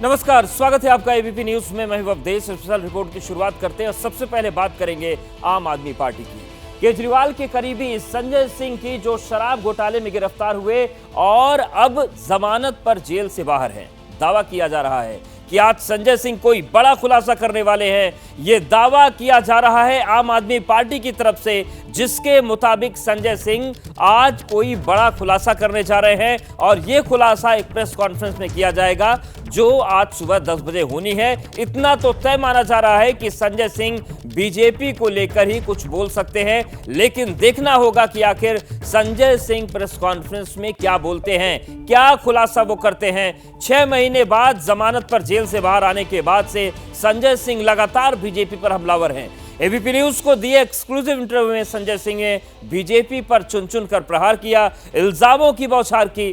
नमस्कार, स्वागत है आपका एबीपी न्यूज में। मैं अवधेश। स्पेशल रिपोर्ट की शुरुआत करते हैं और सबसे पहले बात करेंगे आम आदमी पार्टी की। केजरीवाल के करीबी संजय सिंह की जो शराब घोटाले में गिरफ्तार हुए और अब जमानत पर जेल से बाहर हैं। दावा किया जा रहा है कि आज संजय सिंह कोई बड़ा खुलासा करने वाले हैं। यह दावा किया जा रहा है आम आदमी पार्टी की तरफ से, जिसके मुताबिक संजय सिंह आज कोई बड़ा खुलासा करने जा रहे हैं और यह खुलासा एक प्रेस कॉन्फ्रेंस में किया जाएगा जो आज सुबह 10 बजे होनी है। इतना तो तय माना जा रहा है कि संजय सिंह बीजेपी को लेकर ही कुछ बोल सकते हैं, लेकिन देखना होगा कि आखिर संजय सिंह प्रेस कॉन्फ्रेंस में क्या बोलते हैं, क्या खुलासा वो करते हैं। 6 महीने बाद जमानत पर जेल से बाहर आने के बाद से संजय सिंह लगातार बीजेपी पर हमलावर हैं। एबीपी न्यूज को दिए एक्सक्लूसिव इंटरव्यू में संजय सिंह ने बीजेपी पर चुन चुन कर प्रहार किया, इल्जामों की बौछार की।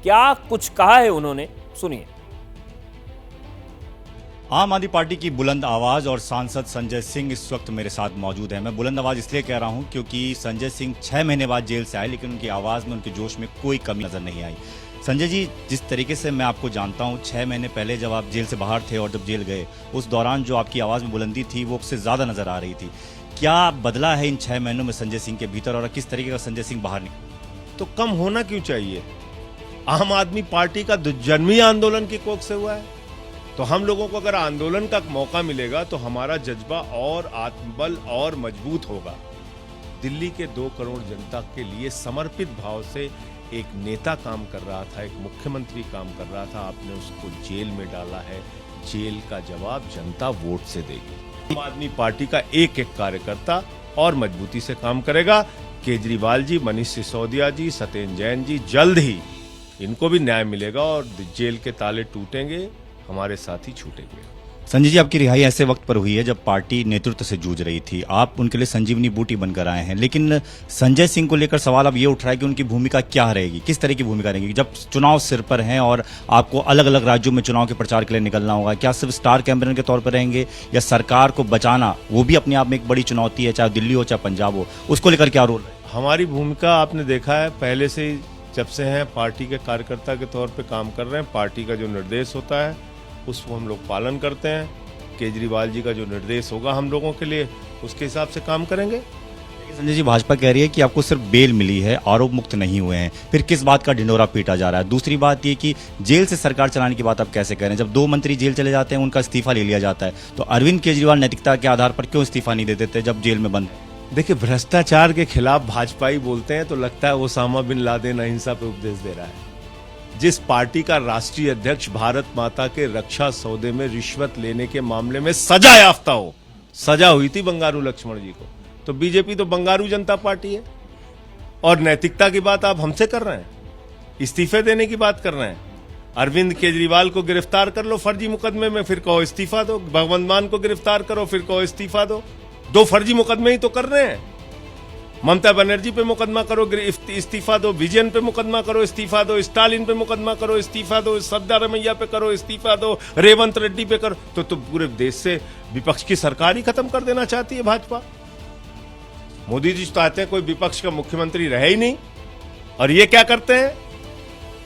क्या कुछ कहा है उन्होंने, सुनिए। आम आदमी पार्टी की बुलंद आवाज और सांसद संजय सिंह इस वक्त मेरे साथ मौजूद है। मैं बुलंद आवाज इसलिए कह रहा हूं क्योंकि संजय सिंह 6 महीने बाद जेल से आए, लेकिन उनकी आवाज में, उनके जोश में कोई कमी नजर नहीं आई। संजय जी, जिस तरीके से मैं आपको जानता हूं, 6 महीने पहले जब आप जेल से बाहर थे और जब जेल गए, उस दौरान जो आपकी आवाज में बुलंदी थी वो उससे ज्यादा नजर आ रही थी। क्या बदला है इन 6 महीनों में संजय सिंह के भीतर और किस तरीके का संजय सिंह बाहर निकला? तो कम होना क्यों चाहिए? आम आदमी पार्टी का जन्मी आंदोलन की कोख से हुआ है, तो हम लोगों को अगर आंदोलन का मौका मिलेगा तो हमारा जज्बा और आत्मबल और मजबूत होगा। दिल्ली के 2 करोड़ जनता के लिए समर्पित भाव से एक नेता काम कर रहा था, एक मुख्यमंत्री काम कर रहा था। आपने उसको जेल में डाला है। जेल का जवाब जनता वोट से देगी। आम आदमी पार्टी का एक एक कार्यकर्ता और मजबूती से काम करेगा। केजरीवाल जी, मनीष सिसोदिया जी, सत्येंद्र जैन जी, जल्द ही इनको भी न्याय मिलेगा और जेल के ताले टूटेंगे, हमारे साथी छूटेंगे। संजय जी, आपकी रिहाई ऐसे वक्त पर हुई है जब पार्टी नेतृत्व से जूझ रही थी। आप उनके लिए संजीवनी बूटी बनकर आए हैं, लेकिन संजय सिंह को लेकर सवाल अब ये उठ रहा है कि उनकी भूमिका क्या रहेगी, किस तरह की भूमिका रहेगी जब चुनाव सिर पर हैं और आपको अलग अलग राज्यों में चुनाव के प्रचार के लिए निकलना होगा। क्या सिर्फ स्टार कैंपेनर के तौर पर रहेंगे या सरकार को बचाना, वो भी अपने आप में एक बड़ी चुनौती है, चाहे दिल्ली हो चाहे पंजाब हो, उसको लेकर क्या रोल है? हमारी भूमिका आपने देखा है, पहले से जब से हैं पार्टी के कार्यकर्ता के तौर पे काम कर रहे हैं। पार्टी का जो निर्देश होता है उसको हम लोग पालन करते हैं। केजरीवाल जी का जो निर्देश होगा हम लोगों के लिए, उसके हिसाब से काम करेंगे। संजय जी, भाजपा कह रही है कि आपको सिर्फ बेल मिली है, आरोप मुक्त नहीं हुए हैं, फिर किस बात का ढिंढोरा पीटा जा रहा है? दूसरी बात ये कि जेल से सरकार चलाने की बात आप कैसे कह रहे हैं? जब 2 मंत्री जेल चले जाते हैं, उनका इस्तीफा ले लिया जाता है, तो अरविंद केजरीवाल नैतिकता के आधार पर क्यों इस्तीफा नहीं दे देते जब जेल में बंद? देखिए, भ्रष्टाचार के खिलाफ भाजपाई बोलते हैं तो लगता है वो ओसामा बिन लादेन अहिंसा पे उपदेश दे रहा है। जिस पार्टी का राष्ट्रीय अध्यक्ष भारत माता के रक्षा सौदे में रिश्वत लेने के मामले में सजा याफ्ता हो, सजा हुई थी बंगारू लक्ष्मण जी को, तो बीजेपी तो बंगारू जनता पार्टी है। और नैतिकता की बात आप हमसे कर रहे हैं, इस्तीफे देने की बात कर रहे हैं। अरविंद केजरीवाल को गिरफ्तार कर लो फर्जी मुकदमे में, फिर कहो इस्तीफा दो। भगवंत मान को गिरफ्तार करो, फिर कहो इस्तीफा दो। 2 फर्जी मुकदमे ही तो कर रहे हैं। ममता बनर्जी पे मुकदमा करो, इस्तीफा दो। विजयन पे मुकदमा करो, इस्तीफा दो। स्टालिन पे मुकदमा करो, इस्तीफा दो। सिद्धारमैया पे करो, इस्तीफा दो। रेवंत रेड्डी पे करो। तो पूरे देश से विपक्ष की सरकार ही खत्म कर देना चाहती है भाजपा। मोदी जी चाहते हैं कोई विपक्ष का मुख्यमंत्री रहे ही नहीं, और ये क्या करते हैं?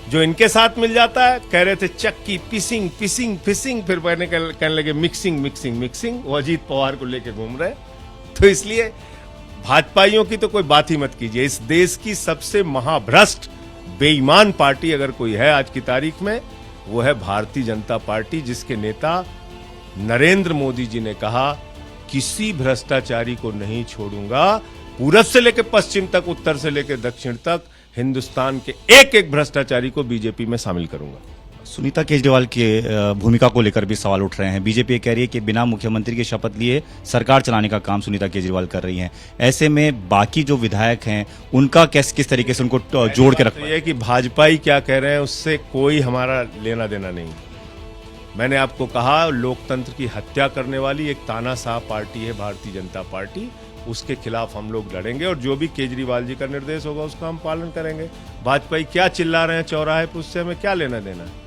जो इनके साथ मिल जाता है, कह रहे थे चक्की पिसिंग पिसिंग पिसिंग, फिर कहने लगे मिक्सिंग मिक्सिंग मिक्सिंग। वो अजीत पवार को लेके घूम रहे। तो इसलिए भाजपाइयों की तो कोई बात ही मत कीजिए। इस देश की सबसे महाभ्रष्ट बेईमान पार्टी अगर कोई है आज की तारीख में, वो है भारतीय जनता पार्टी, जिसके नेता नरेंद्र मोदी जी ने कहा, किसी भ्रष्टाचारी को नहीं छोड़ूंगा। पूरब से लेकर पश्चिम तक, उत्तर से लेकर दक्षिण तक, हिंदुस्तान के एक एक भ्रष्टाचारी को बीजेपी में शामिल करूंगा। सुनीता केजरीवाल की भूमिका को लेकर भी सवाल उठ रहे हैं। बीजेपी कह रही है कि बिना मुख्यमंत्री की शपथ लिए सरकार चलाने का काम सुनीता केजरीवाल कर रही हैं। ऐसे में बाकी जो विधायक हैं उनका किस तरीके से उनको जोड़ के रखना है कि भाजपाई क्या कह रहे हैं उससे कोई हमारा लेना देना नहीं। मैंने आपको कहा, लोकतंत्र की हत्या करने वाली एक तानाशाह पार्टी है भारतीय जनता पार्टी। उसके खिलाफ हम लोग लड़ेंगे और जो भी केजरीवाल जी का निर्देश होगा उसका हम पालन करेंगे। भाजपाई क्या चिल्ला रहे हैं चौराहे पर, उससे हमें क्या लेना देना है?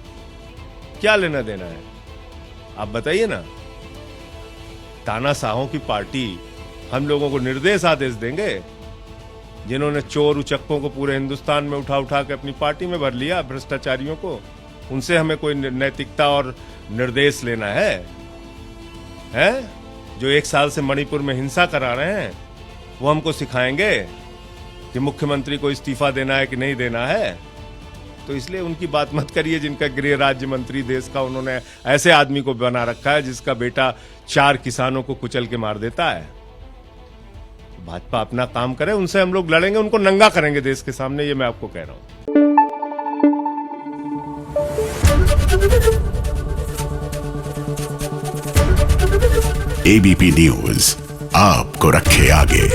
क्या लेना देना है आप बताइए ना। तानाशाहों की पार्टी हम लोगों को निर्देश आदेश देंगे, जिन्होंने चोर उचक्कों को पूरे हिंदुस्तान में उठा उठा के अपनी पार्टी में भर लिया, भ्रष्टाचारियों को, उनसे हमें कोई नैतिकता और निर्देश लेना है? जो 1 साल से मणिपुर में हिंसा करा रहे हैं वो हमको सिखाएंगे कि मुख्यमंत्री को इस्तीफा देना है कि नहीं देना है? तो इसलिए उनकी बात मत करिए जिनका गृह राज्य मंत्री देश का, उन्होंने ऐसे आदमी को बना रखा है जिसका बेटा 4 किसानों को कुचल के मार देता है। भाजपा अपना काम करे, उनसे हम लोग लड़ेंगे, उनको नंगा करेंगे देश के सामने, ये मैं आपको कह रहा हूं। एबीपी न्यूज आपको रखे आगे।